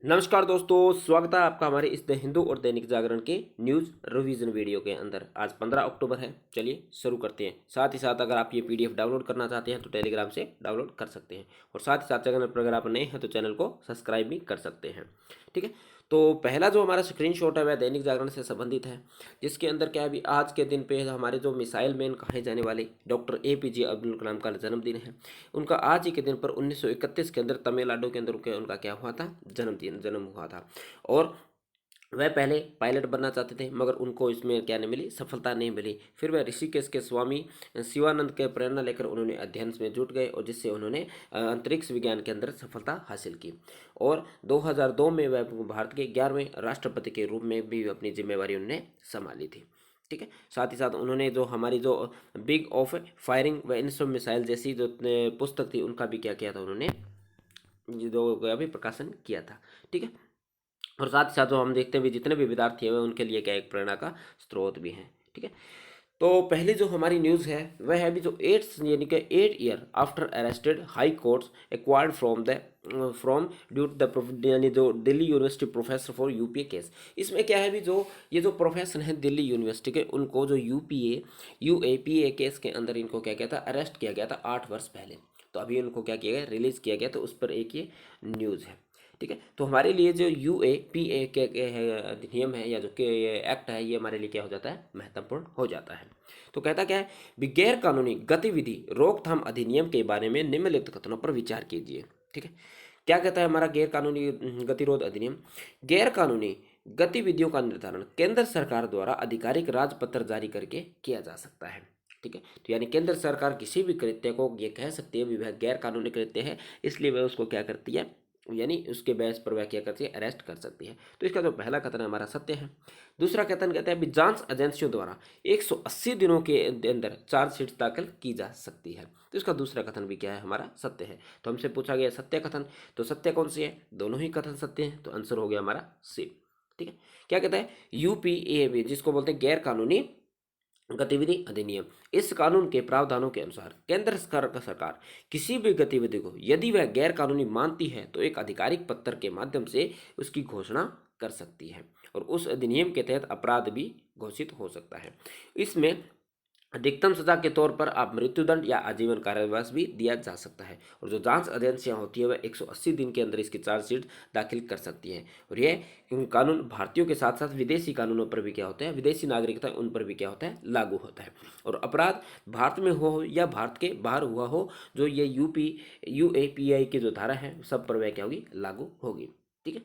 नमस्कार दोस्तों, स्वागत है आपका हमारे इस द हिंदू और दैनिक जागरण के न्यूज़ रिवीजन वीडियो के अंदर। आज 15 अक्टूबर है। चलिए शुरू करते हैं। साथ ही साथ अगर आप ये पीडीएफ डाउनलोड करना चाहते हैं तो टेलीग्राम से डाउनलोड कर सकते हैं, और साथ ही साथ चैनल पर अगर आप नए हैं तो चैनल को सब्सक्राइब भी कर सकते हैं। ठीक है, तो पहला जो हमारा स्क्रीनशॉट है वह दैनिक जागरण से संबंधित है, जिसके अंदर क्या है, अभी आज के दिन पे हमारे जो मिसाइल मैन कहे जाने वाले डॉक्टर APJ अब्दुल कलाम का जन्मदिन है। उनका आज ही के दिन पर 1931 के अंदर तमिलनाडु के अंदर उनका क्या हुआ था, जन्म हुआ था। और वह पहले पायलट बनना चाहते थे, मगर उनको इसमें क्या नहीं मिली, सफलता नहीं मिली। फिर वह ऋषिकेश के स्वामी शिवानंद के प्रेरणा लेकर उन्होंने अध्ययन में जुट गए, और जिससे उन्होंने अंतरिक्ष विज्ञान के अंदर सफलता हासिल की। और 2002 में वह भारत के 11वें राष्ट्रपति के रूप में भी अपनी जिम्मेवारी उन्होंने संभाली थी। ठीक है, साथ ही साथ उन्होंने जो हमारी जो बिग ऑफ फायरिंग व इनसब मिसाइल जैसी जो पुस्तक थी उनका भी क्या किया था, उन्होंने जो अभी प्रकाशन किया था। ठीक है, और साथ ही साथ जो हम देखते हैं भी जितने भी विद्यार्थी हैं उनके लिए क्या एक प्रेरणा का स्रोत भी है। ठीक है, तो पहली जो हमारी न्यूज़ है वह है अभी जो 8 यानी कि 8 year after arrested high courts acquired from due to the यानी जो Delhi university professor for UPA case. इसमें क्या है भी जो ये जो प्रोफेसर हैं दिल्ली यूनिवर्सिटी के, उनको जो यूएपीए केस के अंदर इनको क्या किया था, अरेस्ट किया गया था 8 वर्ष पहले। तो अभी उनको क्या किया गया, रिलीज़ किया गया, तो उस पर एक ये न्यूज़ है। ठीक है, तो हमारे लिए जो UAPA के अधिनियम है या जो के एक्ट है, ये हमारे लिए क्या हो जाता है, महत्वपूर्ण हो जाता है। तो कहता क्या है, गैर कानूनी गतिविधि रोकथाम अधिनियम के बारे में निम्नलिखित कथनों पर विचार कीजिए। ठीक है, क्या कहता है हमारा गैर कानूनी गतिरोध अधिनियम, गैर कानूनी गतिविधियों का निर्धारण केंद्र सरकार द्वारा आधिकारिक राजपत्र जारी करके किया जा सकता है। ठीक है, तो यानी केंद्र सरकार किसी भी कृत्य को ये कह सकती है भी वह गैर कानूनी कृत्य है, इसलिए वह उसको क्या करती है, यानी उसके बेस पर वह क्या करती है, अरेस्ट कर सकती है। तो इसका जो पहला कथन है हमारा सत्य है। दूसरा कथन कहता है जांच एजेंसियों द्वारा 180 दिनों के अंदर चार्जशीट दाखिल की जा सकती है। तो इसका दूसरा कथन भी क्या है, हमारा सत्य है। तो हमसे पूछा गया सत्य कथन, तो सत्य कौन सी है, दोनों ही कथन सत्य हैं, तो आंसर हो गया हमारा सी। ठीक है, क्या कहता है, UPAB जिसको बोलते हैं गैर कानूनी गतिविधि अधिनियम, इस कानून के प्रावधानों के अनुसार केंद्र सरकार किसी भी गतिविधि को यदि वह गैर कानूनी मानती है तो एक आधिकारिक पत्र के माध्यम से उसकी घोषणा कर सकती है, और उस अधिनियम के तहत अपराध भी घोषित हो सकता है। इसमें अधिकतम सजा के तौर पर आप मृत्युदंड या आजीवन कारावास भी दिया जा सकता है, और जो जांच एजेंसियां होती है वह 180 दिन के अंदर इसकी चार्जशीट दाखिल कर सकती है। और यह कानून भारतीयों के साथ साथ विदेशी कानूनों पर भी क्या होता है, विदेशी नागरिकता उन पर भी क्या होता है, लागू होता है। और अपराध भारत में हो या भारत के बाहर हुआ हो, जो ये UAPI की जो धारा है सब पर वह क्या होगी, लागू होगी। ठीक है,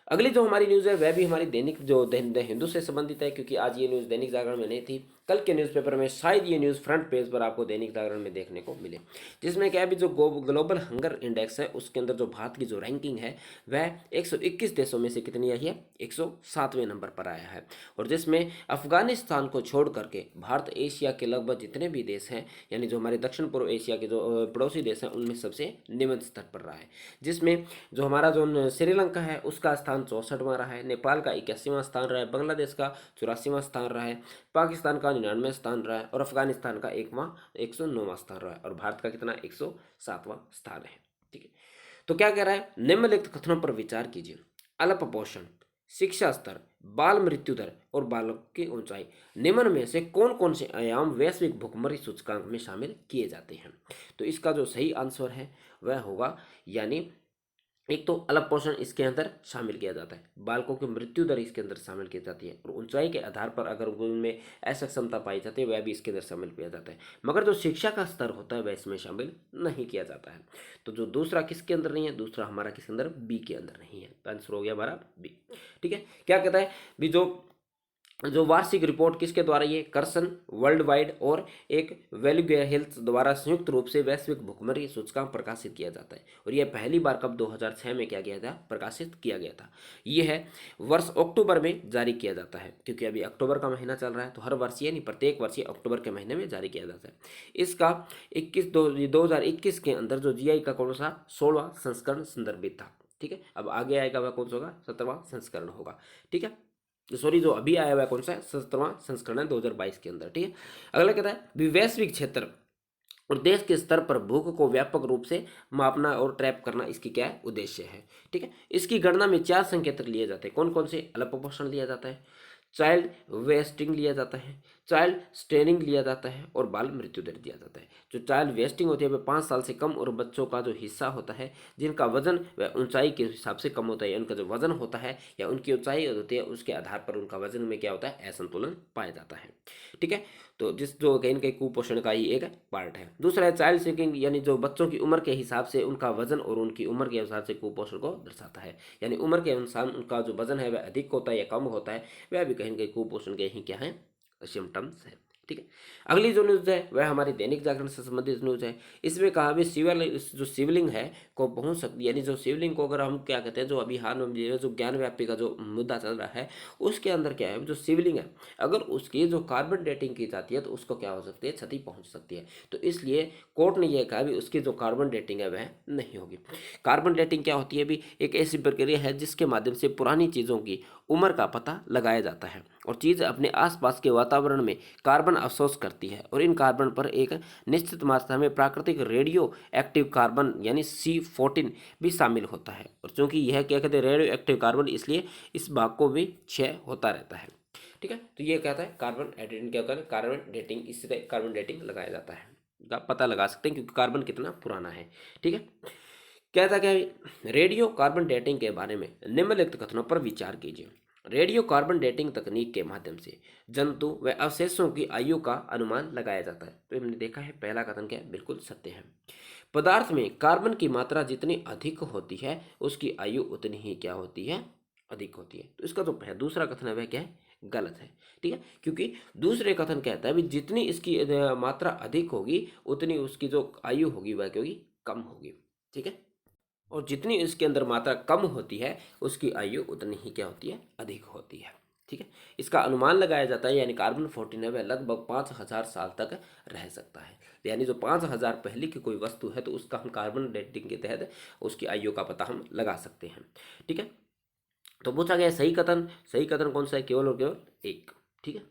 अगली जो हमारी न्यूज़ है वह भी हमारी दैनिक जो द हिंदू से संबंधित है, क्योंकि आज ये न्यूज़ दैनिक जागरण में नहीं थी। कल के न्यूज़पेपर में शायद ये न्यूज़ फ्रंट पेज पर आपको दैनिक जागरण में देखने को मिले, जिसमें क्या है भी जो ग्लोबल हंगर इंडेक्स है उसके अंदर जो भारत की जो रैंकिंग है वह 121 देशों में से कितनी आई है, 107वें नंबर पर आया है। और जिसमें अफगानिस्तान को छोड़ करके भारत एशिया के लगभग जितने भी देश हैं, यानी जो हमारे दक्षिण पूर्व एशिया के जो पड़ोसी देश हैं उनमें सबसे निम्न स्तर पर रहा है। जिसमें जो हमारा जो श्रीलंका है उसका स्थान 64वां रहा है, नेपाल का 81वां स्थान रहा है, बांग्लादेश का 84वां स्थान रहा है, पाकिस्तान का 99वां स्थान रहा है, और अफगानिस्तान का 109वां स्थान रहा है, और भारत का कितना, 107वां स्थान है। ठीक है, तो क्या कह रहा है, निम्नलिखित कथनों पर विचार कीजिए। अल्प पोषण, शिक्षा स्तर, बाल मृत्यु दर और बालक की ऊंचाई, निम्न में से कौन कौन से आयाम वैश्विक भुखमरी सूचकांक में शामिल किए जाते हैं। तो इसका जो सही आंसर है वह होगा, यानी एक तो अल्प पोषण इसके अंदर शामिल किया जाता है, बालकों की मृत्यु दर इसके अंदर शामिल की जाती है, और ऊंचाई के आधार पर अगर उनमें असक्षमता पाई जाती है वह भी इसके अंदर शामिल किया जाता है। मगर जो शिक्षा का स्तर होता है वह इसमें शामिल नहीं किया जाता है। तो जो दूसरा किसके अंदर नहीं है, दूसरा हमारा किसके अंदर, बी के अंदर नहीं है। तो आंसर हो गया हमारा बी। ठीक है, क्या कहता है भी जो वार्षिक रिपोर्ट किसके द्वारा, ये कर्सन वर्ल्ड वाइड और एक वैल्यू हेल्थ द्वारा संयुक्त रूप से वैश्विक भुखमरी सूचकांक प्रकाशित किया जाता है। और यह पहली बार कब, 2006 में क्या किया था, प्रकाशित किया गया था। यह है वर्ष अक्टूबर में जारी किया जाता है, क्योंकि अभी अक्टूबर का महीना चल रहा है, तो हर वर्ष ये नहीं, प्रत्येक वर्ष ये अक्टूबर के महीने में जारी किया जाता है। इसका 2021 के अंदर जो GI का कौन सा 16वां संस्करण संदर्भित था। ठीक है, अब आगे आएगा वह कौन सा होगा, 17वां संस्करण होगा। ठीक है, सॉरी, जो अभी आया हुआ है कौन सा है, 17वां संस्करण है 2022 के अंदर। ठीक है, अगला कहता है वैश्विक क्षेत्र और देश के स्तर पर भूख को व्यापक रूप से मापना और ट्रैप करना इसकी क्या है उद्देश्य है। ठीक है, इसकी गणना में 4 संकेतक लिए जाते हैं। कौन कौन से? अल्पपोषण लिया जाता है, चाइल्ड वेस्टिंग लिया जाता है, चाइल्ड स्टेनिंग लिया जाता है और बाल मृत्यु दर दिया जाता है। जो चाइल्ड वेस्टिंग होती है वह 5 साल से कम और बच्चों का जो हिस्सा होता है जिनका वजन व ऊंचाई के हिसाब से कम होता है, उनका जो वजन होता है या उनकी ऊंचाई होती है उसके आधार पर उनका वजन में क्या होता है, असंतुलन पाया जाता है। ठीक है, तो जिस जो कहीं ना कहीं कुपोषण का ही एक पार्ट है। दूसरा है चाइल्ड सीकिंग, यानी जो बच्चों की उम्र के हिसाब से उनका वजन और उनकी उम्र के हिसाब से कुपोषण को दर्शाता है, यानी उम्र के अनुसार उनका जो वजन है वह अधिक होता है या कम होता है, वह भी कहीं ना कहीं कुपोषण के ही क्या है, सिम्टम्स है। ठीक है, अगली जो न्यूज़ है वह हमारी दैनिक जागरण से संबंधित न्यूज़ है। इसमें कहा भी जो शिवलिंग है को पहुंच सकती, यानी जो शिवलिंग को अगर हम क्या कहते हैं, जो अभी हाल में जो ज्ञान व्यापी का जो मुद्दा चल रहा है उसके अंदर क्या है, जो शिवलिंग है अगर उसकी जो कार्बन डेटिंग की जाती है तो उसको क्या हो सकती है, क्षति पहुंच सकती है। तो इसलिए कोर्ट ने यह कहा भी उसकी जो कार्बन डेटिंग है वह नहीं होगी। कार्बन डेटिंग क्या होती है भी, एक ऐसी प्रक्रिया है जिसके माध्यम से पुरानी चीज़ों की उम्र का पता लगाया जाता है और चीज़ अपने आसपास के वातावरण में कार्बन अवशोष करती है और इन कार्बन पर एक निश्चित मात्रा में प्राकृतिक रेडियो एक्टिव कार्बन यानी C14 भी शामिल होता है। और चूंकि यह क्या कहते हैं, रेडियो एक्टिव कार्बन, इसलिए इस भाग को भी क्षय होता रहता है। ठीक है, तो ये कहता है कार्बन डेटिंग, क्या कहता है कार्बन डेटिंग, इससे कार्बन डेटिंग लगाया जाता है, आप पता लगा सकते हैं क्योंकि कार्बन कितना पुराना है। ठीक है, कहता क्या है, रेडियो कार्बन डेटिंग के बारे में निम्नलिखित कथनों पर विचार कीजिए। रेडियो कार्बन डेटिंग तकनीक के माध्यम से जंतु व अवशेषों की आयु का अनुमान लगाया जाता है। तो हमने देखा है पहला कथन क्या है, बिल्कुल सत्य है। पदार्थ में कार्बन की मात्रा जितनी अधिक होती है उसकी आयु उतनी ही क्या होती है, अधिक होती है। तो इसका जो दूसरा कथन है वह क्या है, गलत है। ठीक है, क्योंकि दूसरे कथन कहता है भी जितनी इसकी मात्रा अधिक होगी उतनी उसकी जो आयु होगी वह क्या होगी, कम होगी। ठीक है, और जितनी इसके अंदर मात्रा कम होती है उसकी आयु उतनी ही क्या होती है, अधिक होती है। ठीक है, इसका अनुमान लगाया जाता है, यानी कार्बन 14 है वह लगभग 5000 साल तक रह सकता है। यानी जो 5000 पहले की कोई वस्तु है तो उसका हम कार्बन डेटिंग के तहत उसकी आयु का पता हम लगा सकते हैं। ठीक है, तो पूछा गया सही कथन, सही कथन कौन सा है, केवल और केवल एक। ठीक है,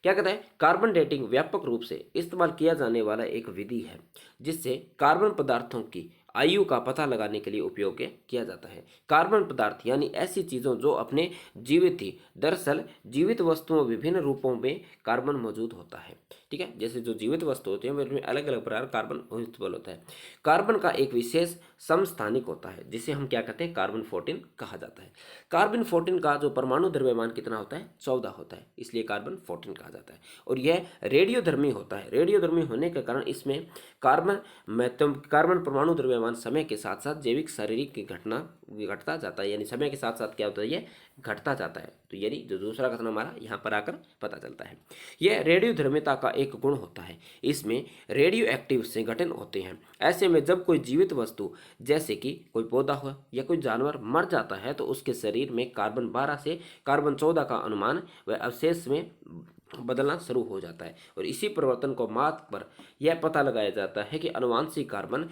क्या कहता है, कार्बन डेटिंग व्यापक रूप से इस्तेमाल किया जाने वाला एक विधि है जिससे कार्बन पदार्थों की आयु का पता लगाने के लिए उपयोग किया जाता है। कार्बन पदार्थ यानी ऐसी चीज़ों जो अपने जीवित थी, दरअसल जीवित वस्तुओं विभिन्न रूपों में कार्बन मौजूद होता है। ठीक है, जैसे जो जीवित वस्तु होती है उनमें अलग अलग प्रकार कार्बन इस्तेमाल होता है। कार्बन का एक विशेष समस्थानिक होता है जिसे हम क्या कहते हैं, कार्बन 14 कहा जाता है। कार्बन 14 का जो परमाणु द्रव्यमान कितना होता है, 14 होता है, इसलिए कार्बन 14 कहा जाता है। और यह रेडियोधर्मी होता है। रेडियोधर्मी होने के कारण इसमें कार्बन परमाणु द्रव्यमान समय के साथ साथ जैविक शारीरिक की घटता जाता है, यानी समय के साथ साथ क्या होता है, ये घटता जाता है। तो यानी जो दूसरा कथन हमारा यहाँ पर आकर पता चलता है, यह रेडियोधर्मिता का एक गुण होता है। इसमें रेडियो एक्टिव संगठन होते हैं। ऐसे में जब कोई जीवित वस्तु जैसे कि कोई पौधा हो या कोई जानवर मर जाता है तो उसके शरीर में कार्बन 12 से कार्बन 14 का अनुमान व अवशेष में बदलना शुरू हो जाता है और इसी परिवर्तन को माप पर यह पता लगाया जाता है कि अनुवांशिक कार्बन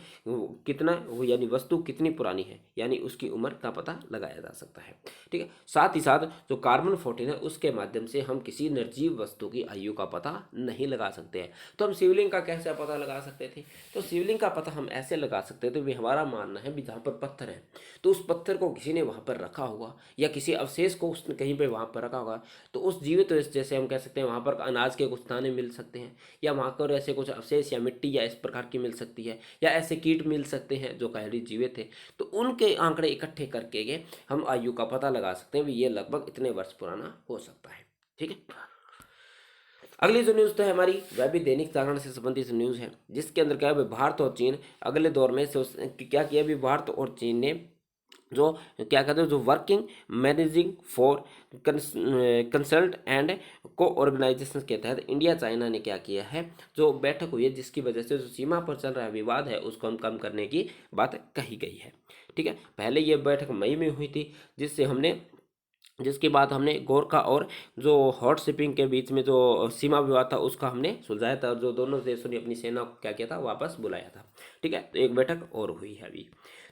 कितना यानी वस्तु कितनी पुरानी है, यानी उसकी उम्र का पता लगाया जा सकता है। ठीक है, साथ ही साथ जो कार्बन 14 है उसके माध्यम से हम किसी निर्जीव वस्तु की आयु का पता नहीं लगा सकते हैं। तो हम शिवलिंग का कैसे पता लगा सकते थे, तो शिवलिंग का पता हम ऐसे लगा सकते थे भी हमारा मानना है भी जहाँ पर पत्थर है तो उस पत्थर को किसी ने वहाँ पर रखा होगा या किसी अवशेष को उसने कहीं पर वहाँ पर रखा होगा, तो उस जीवित जैसे हम कह सकते हैं वहाँ पर अनाज के कुछ दाने मिल सकते हैं या वहाँ पर ऐसे कुछ अवशेष या मिट्टी या इस प्रकार की मिल सकती है या ऐसे कीट मिल सकते हैं जो पहले जीवित थे। तो उनके आंकड़े इकट्ठे करके हम आयु का पता लगा सकते हैं भी ये लगभग इतने वर्ष पुराना हो सकता है। ठीक है, अगली जो न्यूज़ तो है हमारी वह भी दैनिक जागरण से संबंधित न्यूज़ है जिसके अंदर क्या है, भारत और चीन अगले दौर में क्या किया भी, भारत और चीन ने जो क्या कहते हैं, जो working managing for consult and coorganization के तहत इंडिया चाइना ने क्या किया है, जो बैठक हुई है जिसकी वजह से जो सीमा पर चल रहा विवाद है उसको हम कम करने की बात कही गई है। ठीक है, पहले ये बैठक मई में हुई थी जिसके बाद हमने गोरखा और जो हॉट शिपिंग के बीच में जो सीमा विवाद था उसका हमने सुलझाया था और जो दोनों देशों ने अपनी सेना को क्या किया था, वापस बुलाया था। ठीक है, तो एक बैठक और हुई है अभी।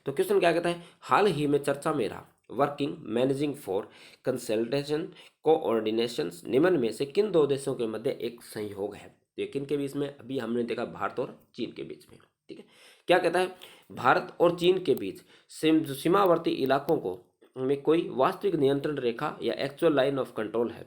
तो क्वेश्चन क्या कहता है, हाल ही में चर्चा में रहा working managing for consultation coordination निम्न में से किन दो देशों के मध्य एक संयोग है। तो ये किन के बीच में? अभी हमने देखा भारत और चीन के बीच में। ठीक है, क्या कहता है? भारत और चीन के बीच सीमावर्ती इलाकों को में कोई वास्तविक नियंत्रण रेखा या एक्चुअल लाइन ऑफ कंट्रोल है।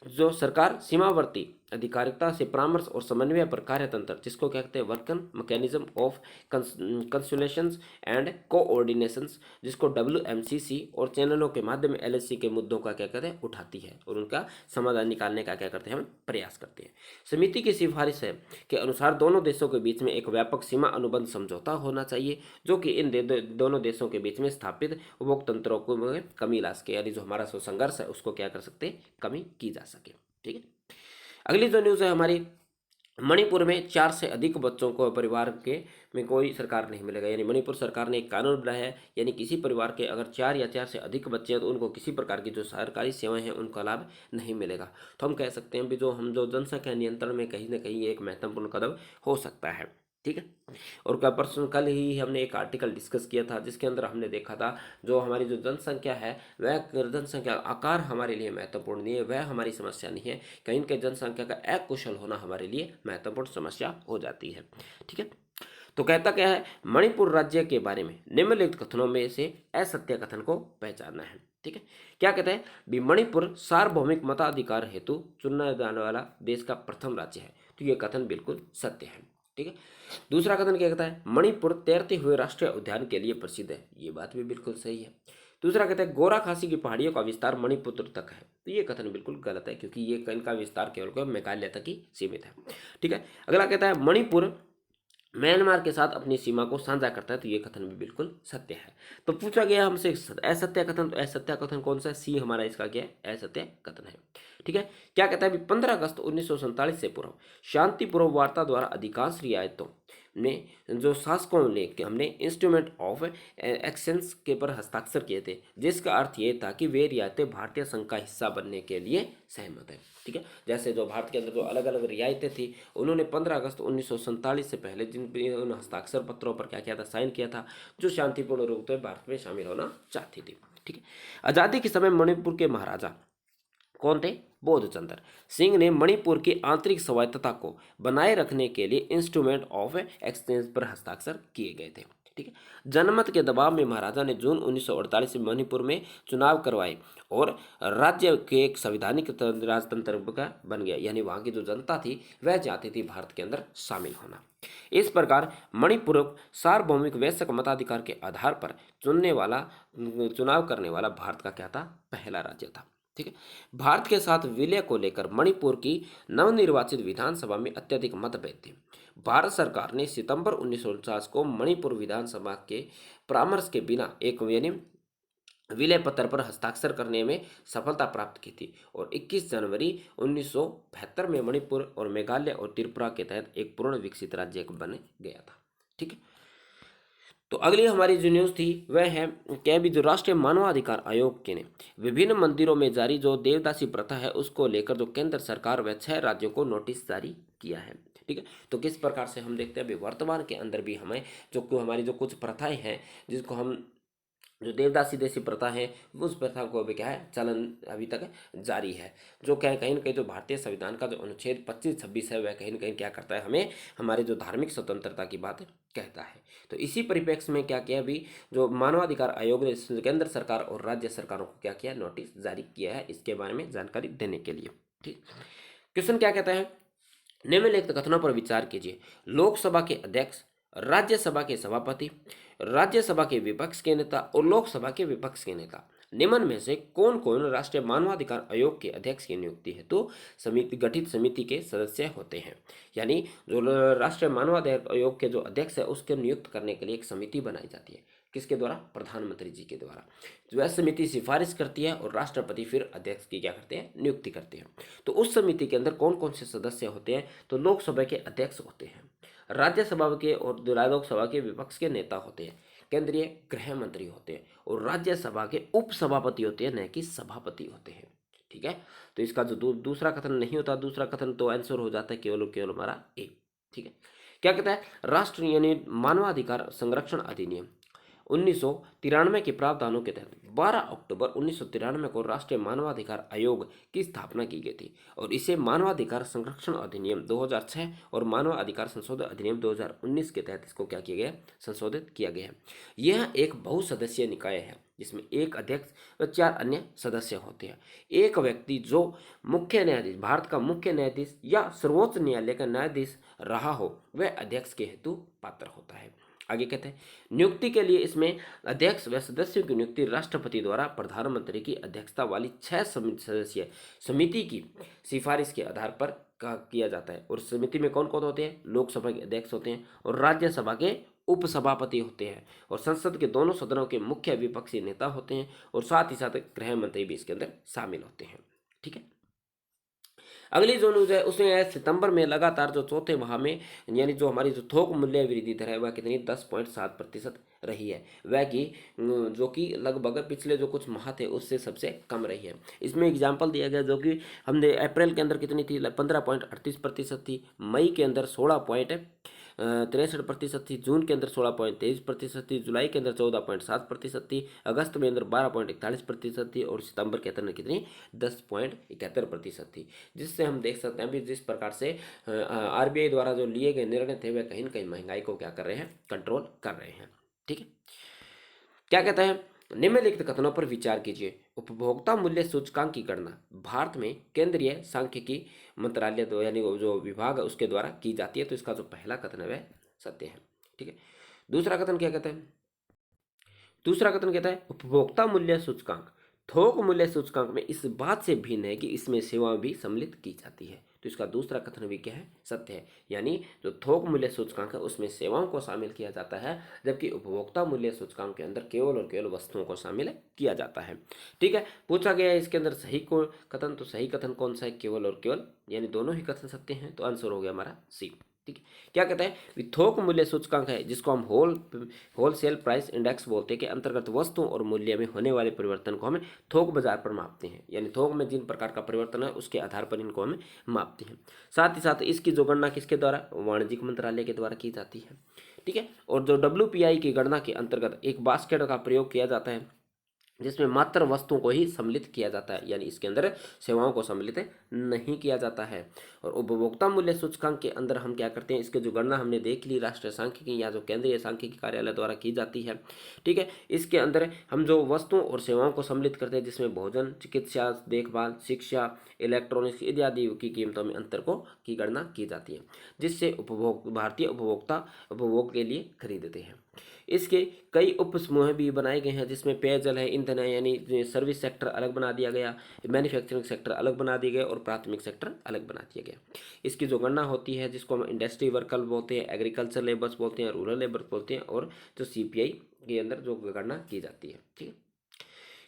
जो सरकार सीमावर्ती अधिकारिता से परामर्श और समन्वय पर कार्यतंत्र, जिसको कहते हैं वर्कन मैकेनिज्म ऑफ कंसुलेशंस एंड कोऑर्डिनेशंस, जिसको WMCC, और चैनलों के माध्यम में LHC के मुद्दों का क्या कहते हैं? उठाती है और उनका समाधान निकालने का क्या करते हैं? हम प्रयास करते हैं। समिति की सिफारिश है के अनुसार दोनों देशों के बीच में एक व्यापक सीमा अनुबंध समझौता होना चाहिए, जो कि इन दोनों देशों के बीच में स्थापित उपभोक्तंत्रों को कमी ला सके, यानी जो हमारा संघर्ष है उसको क्या कर सकते हैं? कमी की जा सके। ठीक है, अगली जो न्यूज़ है हमारी, मणिपुर में 4 से अधिक बच्चों को परिवार के में कोई सरकार नहीं मिलेगा। यानी मणिपुर सरकार ने एक कानून बनाया है, यानी किसी परिवार के अगर 4 या 4 से अधिक बच्चे हैं तो उनको किसी प्रकार की जो सरकारी सेवाएं हैं उनका लाभ नहीं मिलेगा। तो हम कह सकते हैं भी हम जो जनसंख्या नियंत्रण में कहीं ना कहीं एक महत्वपूर्ण कदम हो सकता है। ठीक है, और कल ही हमने एक आर्टिकल डिस्कस किया था जिसके अंदर हमने देखा था जो हमारी जो जनसंख्या है वह जनसंख्या आकार हमारे लिए महत्वपूर्ण नहीं है, वह हमारी समस्या नहीं है, कहीं के जनसंख्या का अकुशल होना हमारे लिए महत्वपूर्ण समस्या हो जाती है। ठीक है, तो कहता क्या है? मणिपुर राज्य के बारे में निम्नलिखित कथनों में से असत्य कथन को पहचानना है। ठीक है, क्या कहते हैं? भी मणिपुर सार्वभौमिक मताधिकार हेतु चुना जाने वाला देश का प्रथम राज्य है। तो ये कथन बिल्कुल सत्य है। ठीक है, दूसरा कथन क्या कहता है? मणिपुर तैरते हुए राष्ट्रीय उद्यान के लिए प्रसिद्ध है। ये बात भी बिल्कुल सही है। दूसरा कहता है गोरा खासी की पहाड़ियों का विस्तार मणिपुर तक है। तो ये कथन बिल्कुल गलत है, क्योंकि ये इनका विस्तार केवल मेघालय तक ही सीमित है। ठीक है, अगला कहता है मणिपुर म्यांमार के साथ अपनी सीमा को साझा करता है। तो ये कथन भी बिल्कुल सत्य है। तो पूछा गया हमसे असत्य कथन, तो असत्य कथन कौन सा है? सी हमारा इसका क्या है? असत्य कथन है। ठीक है, क्या कहता है? 15 अगस्त 1947 से पूर्व शांतिपूर्व वार्ता द्वारा अधिकांश रियायतों ने जो शासकों ने कि हमने इंस्ट्रूमेंट ऑफ एक्सचेंज के पर हस्ताक्षर किए थे, जिसका अर्थ ये था कि वे रियायतें भारतीय संघ का हिस्सा बनने के लिए सहमत है। ठीक है, जैसे जो भारत के अंदर जो अलग अलग रियायतें थी उन्होंने 15 अगस्त 1947 से पहले जिन हस्ताक्षर पत्रों पर क्या किया था? साइन किया था, जो शांतिपूर्ण रूप से भारत में शामिल होना चाहती थी। ठीक है, आज़ादी के समय मणिपुर के महाराजा कौन थे? बोधचंद्र सिंह ने मणिपुर की आंतरिक स्वायत्तता को बनाए रखने के लिए इंस्ट्रूमेंट ऑफ एक्सचेंज पर हस्ताक्षर किए गए थे। ठीक है, जनमत के दबाव में महाराजा ने जून 1948 में मणिपुर में चुनाव करवाए और राज्य के एक संवैधानिक राजतंत्र का बन गया। यानी वहाँ की जो जनता थी वह चाहती थी भारत के अंदर शामिल होना। इस प्रकार मणिपुर सार्वभौमिक वैश्विक मताधिकार के आधार पर चुनाव करने वाला भारत का क्या था? पहला राज्य था। ठीक है, भारत के साथ विलय को लेकर मणिपुर की नवनिर्वाचित विधानसभा में अत्यधिक मतभेद थे। भारत सरकार ने सितंबर 1949 को मणिपुर विधानसभा के परामर्श के बिना एक विलय पत्र पर हस्ताक्षर करने में सफलता प्राप्त की थी और 21 जनवरी 1972 में मणिपुर और मेघालय और त्रिपुरा के तहत एक पूर्ण विकसित राज्य बन गया था। ठीक है, तो अगली हमारी जो न्यूज़ थी वह है क्या? भी जो राष्ट्रीय मानवाधिकार आयोग के ने विभिन्न मंदिरों में जारी जो देवदासी प्रथा है उसको लेकर जो केंद्र सरकार व 6 राज्यों को नोटिस जारी किया है। ठीक है, तो किस प्रकार से हम देखते हैं अभी वर्तमान के अंदर भी हमें जो हमारी जो कुछ प्रथाएं हैं जिसको हम जो देवदासी देसी प्रथा है उस प्रथा को अभी क्या है? चलन अभी तक जारी है। जो क्या है कहीं ना कहीं जो भारतीय संविधान का जो अनुच्छेद 25-26 है वह कहीं ना कहीं क्या करता है? हमें हमारे जो धार्मिक स्वतंत्रता की बात कहता है। तो इसी परिप्रेक्ष्य में क्या किया? अभी जो मानवाधिकार आयोग ने केंद्र सरकार और राज्य सरकारों को क्या किया? नोटिस जारी किया है इसके बारे में जानकारी देने के लिए। ठीक, क्वेश्चन क्या कहता है? निम्नलिखित कथनों पर विचार कीजिए। लोकसभा के अध्यक्ष, राज्यसभा के सभापति, राज्यसभा के विपक्ष के नेता और लोकसभा के विपक्ष के नेता निम्न में से कौन कौन राष्ट्रीय मानवाधिकार आयोग के अध्यक्ष की नियुक्ति हेतु समिति गठित समिति के सदस्य होते हैं? यानी जो राष्ट्रीय मानवाधिकार आयोग के जो अध्यक्ष है उसके नियुक्त करने के लिए एक समिति बनाई जाती है। किसके द्वारा? प्रधानमंत्री जी के द्वारा। जो वह समिति सिफारिश करती है और राष्ट्रपति फिर अध्यक्ष की क्या करते हैं? नियुक्ति करते हैं। तो उस समिति के अंदर कौन कौन से सदस्य होते हैं? तो लोकसभा के अध्यक्ष होते हैं, राज्यसभा के और लोकसभा के विपक्ष के नेता होते हैं, केंद्रीय गृह मंत्री होते हैं और राज्यसभा के उपसभापति होते हैं, न कि सभापति होते हैं। ठीक है, तो इसका जो दूसरा कथन नहीं होता, दूसरा कथन तो आंसर हो जाता है केवल हमारा ए। ठीक है, क्या कहता है? राष्ट्रीय यानी मानवाधिकार संरक्षण अधिनियम 1993 के प्रावधानों के तहत 12 अक्टूबर 1993 को राष्ट्रीय मानवाधिकार आयोग की स्थापना की गई थी और इसे मानवाधिकार संरक्षण अधिनियम 2006 और मानवाधिकार संशोधन अधिनियम 2019 के तहत इसको क्या किया गया, संशोधित किया गया है। यह एक बहुसदस्यीय निकाय है जिसमें एक अध्यक्ष व 4 अन्य सदस्य होते हैं। एक व्यक्ति जो मुख्य न्यायाधीश, भारत का मुख्य न्यायाधीश या सर्वोच्च न्यायालय का न्यायाधीश रहा हो वह अध्यक्ष के हेतु पात्र होता है। आगे कहते हैं नियुक्ति के लिए इसमें अध्यक्ष व सदस्यों की नियुक्ति राष्ट्रपति द्वारा प्रधानमंत्री की अध्यक्षता वाली 6 सदस्यीय समिति की सिफारिश के आधार पर किया जाता है। और समिति में कौन कौन होते हैं, लोकसभा के अध्यक्ष होते हैं और राज्यसभा के उपसभापति होते हैं और संसद के दोनों सदनों के मुख्य विपक्षी नेता होते हैं और साथ ही साथ गृह मंत्री भी इसके अंदर शामिल होते हैं। ठीक है, अगली जो न्यूज है उसमें है सितंबर में लगातार जो चौथे माह में यानी जो हमारी जो थोक मूल्य वृद्धि दर है वह कितनी 10.7% रही है, वह की जो कि लगभग पिछले जो कुछ माह थे उससे सबसे कम रही है। इसमें एग्जाम्पल दिया गया जो कि हमने अप्रैल के अंदर कितनी थी 15.38% थी, मई के अंदर 16.63% थी, जून के अंदर 16.23% थी, जुलाई के अंदर 14.7% थी, अगस्त में अंदर 12.41% थी और सितंबर के अंदर कितनी 10.71% थी। जिससे हम देख सकते हैं अभी जिस प्रकार से आरबीआई द्वारा जो लिए गए निर्णय थे वह कहीं न कहीं महंगाई को क्या कर रहे हैं, कंट्रोल कर रहे हैं। ठीक है, क्या कहता है निम्नलिखित कथनों पर विचार कीजिए। उपभोक्ता मूल्य सूचकांक की गणना भारत में केंद्रीय सांख्यिकी मंत्रालय यानी जो विभाग है उसके द्वारा की जाती है। तो इसका जो पहला कथन है वह सत्य है। ठीक है, दूसरा कथन क्या कहता है, दूसरा कथन कहता है उपभोक्ता मूल्य सूचकांक थोक मूल्य सूचकांक में इस बात से भिन्न है कि इसमें सेवाएं भी सम्मिलित की जाती है। तो इसका दूसरा कथन भी क्या है, सत्य है। यानी जो थोक मूल्य सूचकांक है उसमें सेवाओं को शामिल किया जाता है, जबकि उपभोक्ता मूल्य सूचकांक के अंदर केवल और केवल वस्तुओं को शामिल किया जाता है। ठीक है, पूछा गया है इसके अंदर सही को कथन, तो सही कथन कौन सा है, केवल और केवल, यानी दोनों ही कथन सत्य हैं। तो आंसर हो गया हमारा सी। ठीक है, क्या कहता है थोक मूल्य सूचकांक है जिसको हम होलसेल प्राइस इंडेक्स बोलते हैं, के अंतर्गत वस्तुओं और मूल्य में होने वाले परिवर्तन को हमें थोक बाजार पर मापते हैं। यानी थोक में जिन प्रकार का परिवर्तन है उसके आधार पर इनको हमें मापते हैं। साथ ही साथ इसकी जो गणना किसके द्वारा, वाणिज्यिक मंत्रालय के द्वारा की जाती है। ठीक है, और जो WPI की गणना के अंतर्गत एक बास्केट का प्रयोग किया जाता है जिसमें मात्र वस्तुओं को ही सम्मिलित किया जाता है, यानी इसके अंदर सेवाओं को सम्मिलित नहीं किया जाता है। और उपभोक्ता मूल्य सूचकांक के अंदर हम क्या करते हैं, इसके जो गणना हमने देख ली राष्ट्रीय सांख्यिकी या जो केंद्रीय सांख्यिकी कार्यालय द्वारा की जाती है। ठीक है, इसके अंदर हम जो वस्तुओं और सेवाओं को सम्मिलित करते हैं जिसमें भोजन, चिकित्सा देखभाल, शिक्षा, इलेक्ट्रॉनिक्स इत्यादि की कीमतों में अंतर को की गणना की जाती है, जिससे भारतीय उपभोक्ता उपभोग के लिए खरीदते हैं। इसके कई उप समूह भी बनाए गए हैं जिसमें पेयजल है, ईंधन है, यानी सर्विस सेक्टर अलग बना दिया गया, मैन्युफैक्चरिंग सेक्टर अलग बना दिया गया और प्राथमिक सेक्टर अलग बना दिया गया। इसकी जो गणना होती है जिसको हम इंडस्ट्री वर्कर बोलते हैं, एग्रीकल्चर लेबर्स बोलते हैं, रूरल लेबर बोलते हैं, और जो CPI के अंदर जो गणना की जाती है। ठीक है,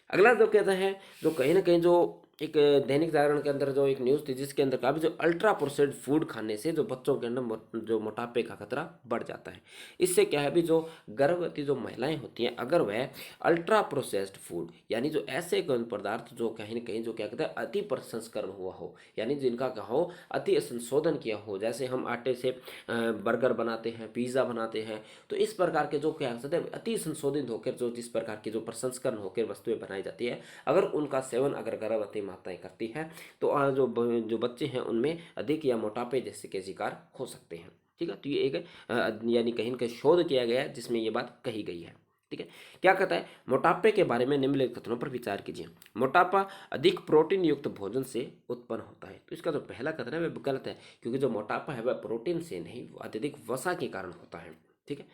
अगला जो कहता है जो कहीं ना कहीं जो एक दैनिक जागरण के अंदर जो एक न्यूज़ थी जिसके अंदर कहा भी जो अल्ट्रा प्रोसेस्ड फूड खाने से जो बच्चों के अंदर जो मोटापे का खतरा बढ़ जाता है। इससे क्या है भी जो गर्भवती जो महिलाएं होती हैं अगर वह अल्ट्रा प्रोसेस्ड फूड यानी जो ऐसे पदार्थ जो कहीं ना कहीं जो क्या कहते हैं अति प्रसंस्करण हुआ हो, यानी जिनका क्या हो अति संशोधन किया हो, जैसे हम आटे से बर्गर बनाते हैं, पिज़्ज़ा बनाते हैं, तो इस प्रकार के जो क्या कहते हैं अति संशोधित होकर जो जिस प्रकार की जो प्रसंस्करण होकर वस्तुएं बनाई जाती है, अगर उनका सेवन अगर गर्भवती माताएं करती है तो जो बच्चे हैं उनमें अधिक या मोटापे जैसे के शिकार हो सकते हैं। ठीक है, तो ये एक यानी कहीं का शोध किया गया है जिसमें ये बात कही गई है। ठीक है, क्या कहता है मोटापे के बारे में निम्नलिखित कथनों पर विचार कीजिए। मोटापा अधिक प्रोटीन युक्त भोजन से उत्पन्न होता है। तो इसका जो पहला कथन है वह गलत है, क्योंकि जो मोटापा है वह प्रोटीन से नहीं अत्यधिक वसा के कारण होता है। ठीक है,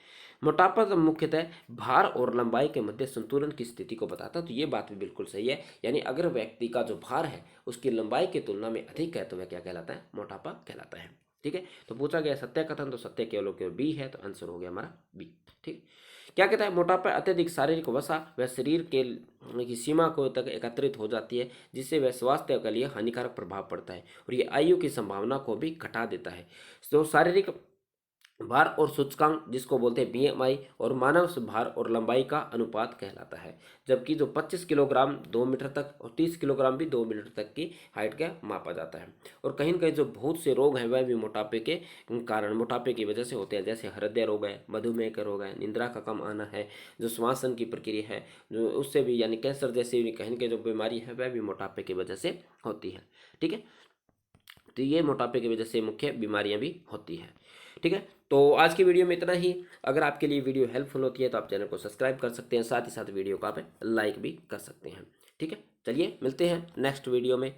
मोटापा तो मुख्यतः भार और लंबाई के मध्य संतुलन की स्थिति को बताता है। तो ये बात भी बिल्कुल सही है, यानी अगर व्यक्ति का जो भार है उसकी लंबाई की तुलना में अधिक है तो वह क्या कहलाता है, मोटापा कहलाता है। ठीक है, तो पूछा गया सत्य कथन, तो सत्य केवल केवल बी है, तो आंसर हो गया हमारा बी। ठीक, क्या कहता है मोटापा अत्यधिक शारीरिक वसा व शरीर के की सीमा को तक एकत्रित हो जाती है, जिससे वह स्वास्थ्य के लिए हानिकारक प्रभाव पड़ता है और ये आयु की संभावना को भी घटा देता है। तो शारीरिक भार और सूचकांक जिसको बोलते हैं बीएमआई और मानव भार और लंबाई का अनुपात कहलाता है। जबकि जो 25 किलोग्राम 2 मीटर तक और 30 किलोग्राम भी 2 मीटर तक की हाइट का मापा जाता है। और कहीं न कहीं जो बहुत से रोग हैं वह भी मोटापे के कारण, मोटापे की वजह से होते हैं, जैसे हृदय रोग है, मधुमेह का रोग है, निंद्रा का कम आना है, जो श्वासन की प्रक्रिया है जो उससे भी, यानी कैंसर जैसी कहीं न कहीं जो बीमारी है वह भी मोटापे की वजह से होती है। ठीक है, तो ये मोटापे की वजह से मुख्य बीमारियां भी होती हैं। ठीक है, तो आज की वीडियो में इतना ही। अगर आपके लिए वीडियो हेल्पफुल होती है तो आप चैनल को सब्सक्राइब कर सकते हैं, साथ ही साथ वीडियो को आप लाइक भी कर सकते हैं। ठीक है, चलिए मिलते हैं नेक्स्ट वीडियो में।